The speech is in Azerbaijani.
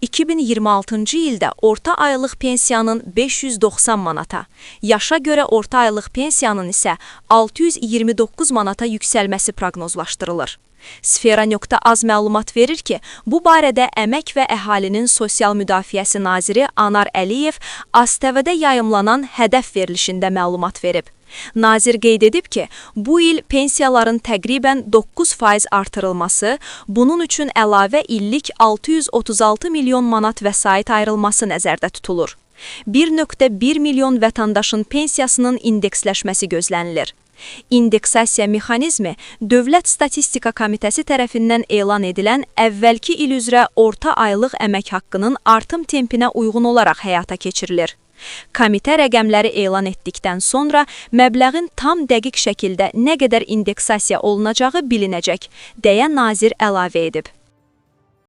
2026-cı ildə orta aylıq pensiyanın 590 manata, yaşa görə orta aylıq pensiyanın isə 629 manata yüksəlməsi proqnozlaşdırılır. Sfera.az məlumat verir ki, bu barədə Əmək və Əhalinin Sosial Müdafiəsi Naziri Anar Əliyev ASTV-də yayımlanan hədəf verilişində məlumat verib. Nazir qeyd edib ki, bu il pensiyaların təqribən 9% artırılması, bunun üçün əlavə illik 636 milyon manat vəsait ayrılması nəzərdə tutulur. 1,1 milyon vətəndaşın pensiyasının indeksləşməsi gözlənilir. İndeksasiya mexanizmi Dövlət Statistika Komitəsi tərəfindən elan edilən əvvəlki il üzrə orta aylıq əmək haqqının artım tempinə uyğun olaraq həyata keçirilir. Komitə rəqəmləri elan etdikdən sonra məbləğin tam dəqiq şəkildə nə qədər indeksasiya olunacağı bilinəcək, deyə nazir əlavə edib.